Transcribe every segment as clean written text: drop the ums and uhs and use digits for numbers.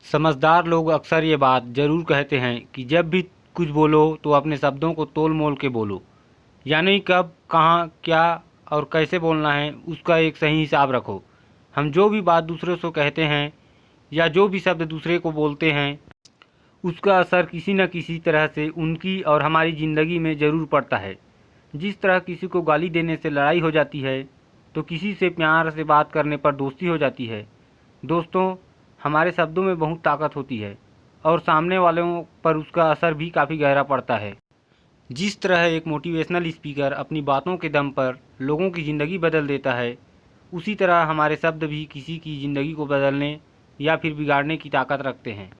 समझदार लोग अक्सर ये बात ज़रूर कहते हैं कि जब भी कुछ बोलो तो अपने शब्दों को तोल मोल के बोलो, यानी कब, कहाँ, क्या और कैसे बोलना है उसका एक सही हिसाब रखो। हम जो भी बात दूसरों से कहते हैं या जो भी शब्द दूसरे को बोलते हैं, उसका असर किसी न किसी तरह से उनकी और हमारी ज़िंदगी में ज़रूर पड़ता है। जिस तरह किसी को गाली देने से लड़ाई हो जाती है, तो किसी से प्यार से बात करने पर दोस्ती हो जाती है। दोस्तों, हमारे शब्दों में बहुत ताकत होती है और सामने वालों पर उसका असर भी काफ़ी गहरा पड़ता है। जिस तरह एक मोटिवेशनल स्पीकर अपनी बातों के दम पर लोगों की ज़िंदगी बदल देता है, उसी तरह हमारे शब्द भी किसी की ज़िंदगी को बदलने या फिर बिगाड़ने की ताकत रखते हैं।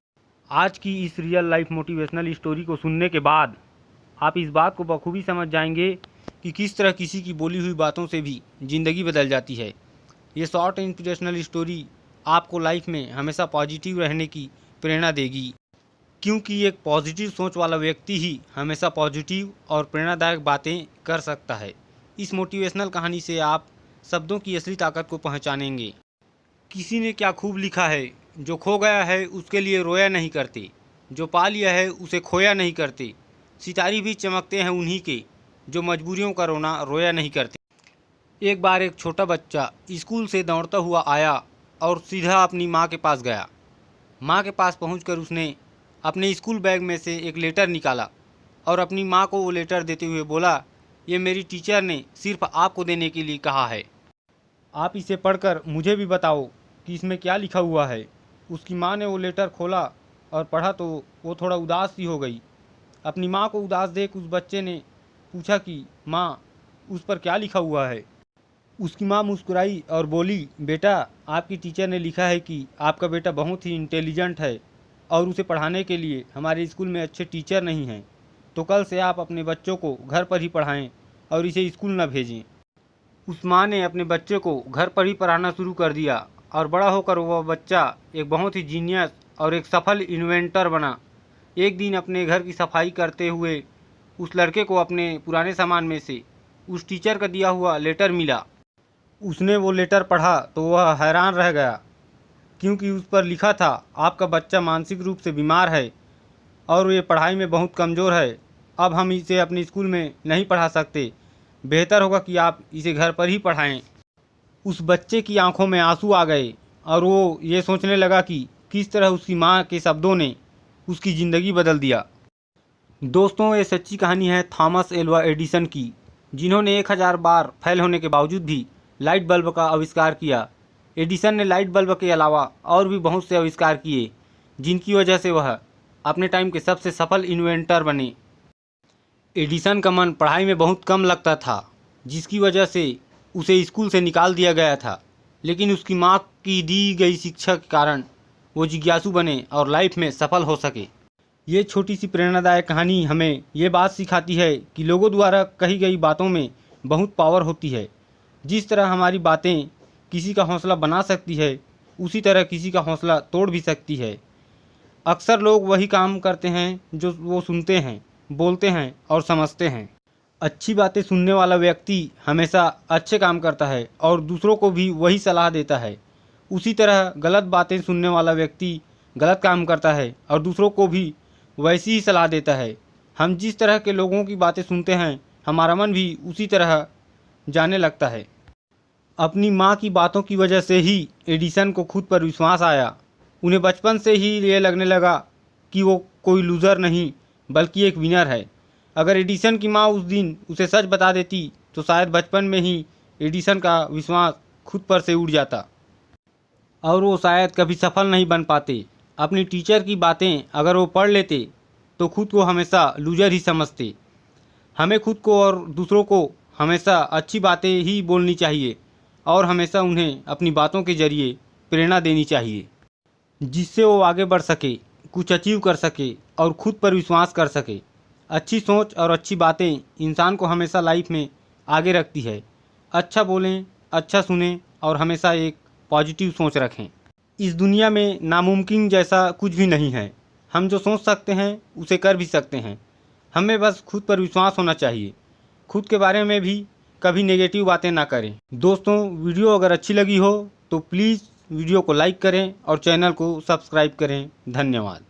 आज की इस रियल लाइफ मोटिवेशनल स्टोरी को सुनने के बाद आप इस बात को बखूबी समझ जाएंगे कि किस तरह किसी की बोली हुई बातों से भी ज़िंदगी बदल जाती है। ये शॉर्ट इंस्पिरेशनल स्टोरी आपको लाइफ में हमेशा पॉजिटिव रहने की प्रेरणा देगी, क्योंकि एक पॉजिटिव सोच वाला व्यक्ति ही हमेशा पॉजिटिव और प्रेरणादायक बातें कर सकता है। इस मोटिवेशनल कहानी से आप शब्दों की असली ताकत को पहचानेंगे। किसी ने क्या खूब लिखा है, जो खो गया है उसके लिए रोया नहीं करते, जो पा लिया है उसे खोया नहीं करते। सितारे भी चमकते हैं उन्हीं के, जो मजबूरियों का रोना रोया नहीं करते। एक बार एक छोटा बच्चा स्कूल से दौड़ता हुआ आया और सीधा अपनी माँ के पास गया। माँ के पास पहुंचकर उसने अपने स्कूल बैग में से एक लेटर निकाला और अपनी माँ को वो लेटर देते हुए बोला, ये मेरी टीचर ने सिर्फ आपको देने के लिए कहा है। आप इसे पढ़कर मुझे भी बताओ कि इसमें क्या लिखा हुआ है। उसकी माँ ने वो लेटर खोला और पढ़ा तो वो थोड़ा उदास सी हो गई। अपनी माँ को उदास देख उस बच्चे ने पूछा कि माँ, उस पर क्या लिखा हुआ है। उसकी माँ मुस्कुराई और बोली, बेटा, आपकी टीचर ने लिखा है कि आपका बेटा बहुत ही इंटेलिजेंट है और उसे पढ़ाने के लिए हमारे स्कूल में अच्छे टीचर नहीं हैं, तो कल से आप अपने बच्चों को घर पर ही पढ़ाएं और इसे स्कूल न भेजें। उस माँ ने अपने बच्चे को घर पर ही पढ़ाना शुरू कर दिया और बड़ा होकर वह बच्चा एक बहुत ही जीनियस और एक सफल इन्वेंटर बना। एक दिन अपने घर की सफाई करते हुए उस लड़के को अपने पुराने सामान में से उस टीचर का दिया हुआ लेटर मिला। उसने वो लेटर पढ़ा तो वह हैरान रह गया, क्योंकि उस पर लिखा था, आपका बच्चा मानसिक रूप से बीमार है और ये पढ़ाई में बहुत कमज़ोर है। अब हम इसे अपने स्कूल में नहीं पढ़ा सकते। बेहतर होगा कि आप इसे घर पर ही पढ़ाएं। उस बच्चे की आंखों में आंसू आ गए और वो ये सोचने लगा कि किस तरह उसकी माँ के शब्दों ने उसकी ज़िंदगी बदल दिया। दोस्तों, ये सच्ची कहानी है थॉमस एल्वा एडिसन की, जिन्होंने 1000 बार फेल होने के बावजूद भी लाइट बल्ब का आविष्कार किया। एडिसन ने लाइट बल्ब के अलावा और भी बहुत से आविष्कार किए, जिनकी वजह से वह अपने टाइम के सबसे सफल इन्वेंटर बने। एडिसन का मन पढ़ाई में बहुत कम लगता था, जिसकी वजह से उसे स्कूल से निकाल दिया गया था। लेकिन उसकी माँ की दी गई शिक्षा के कारण वो जिज्ञासु बने और लाइफ में सफल हो सके। ये छोटी सी प्रेरणादायक कहानी हमें ये बात सिखाती है कि लोगों द्वारा कही गई बातों में बहुत पावर होती है। जिस तरह हमारी बातें किसी का हौसला बना सकती है, उसी तरह किसी का हौसला तोड़ भी सकती है। अक्सर लोग वही काम करते हैं जो वो सुनते हैं, बोलते हैं और समझते हैं। अच्छी बातें सुनने वाला व्यक्ति हमेशा अच्छे काम करता है और दूसरों को भी वही सलाह देता है। उसी तरह गलत बातें सुनने वाला व्यक्ति गलत काम करता है और दूसरों को भी वैसी ही सलाह देता है। हम जिस तरह के लोगों की बातें सुनते हैं, हमारा मन भी उसी तरह जाने लगता है। अपनी माँ की बातों की वजह से ही एडिसन को खुद पर विश्वास आया। उन्हें बचपन से ही ये लगने लगा कि वो कोई लूज़र नहीं बल्कि एक विनर है। अगर एडिसन की माँ उस दिन उसे सच बता देती तो शायद बचपन में ही एडिसन का विश्वास खुद पर से उड़ जाता और वो शायद कभी सफल नहीं बन पाते। अपनी टीचर की बातें अगर वो पढ़ लेते तो खुद को हमेशा लूज़र ही समझते। हमें खुद को और दूसरों को हमेशा अच्छी बातें ही बोलनी चाहिए और हमेशा उन्हें अपनी बातों के जरिए प्रेरणा देनी चाहिए, जिससे वो आगे बढ़ सके, कुछ अचीव कर सके और खुद पर विश्वास कर सके। अच्छी सोच और अच्छी बातें इंसान को हमेशा लाइफ में आगे रखती है। अच्छा बोलें, अच्छा सुनें और हमेशा एक पॉजिटिव सोच रखें। इस दुनिया में नामुमकिन जैसा कुछ भी नहीं है। हम जो सोच सकते हैं उसे कर भी सकते हैं। हमें बस खुद पर विश्वास होना चाहिए। खुद के बारे में भी कभी नेगेटिव बातें ना करें। दोस्तों, वीडियो अगर अच्छी लगी हो तो प्लीज़ वीडियो को लाइक करें और चैनल को सब्सक्राइब करें। धन्यवाद।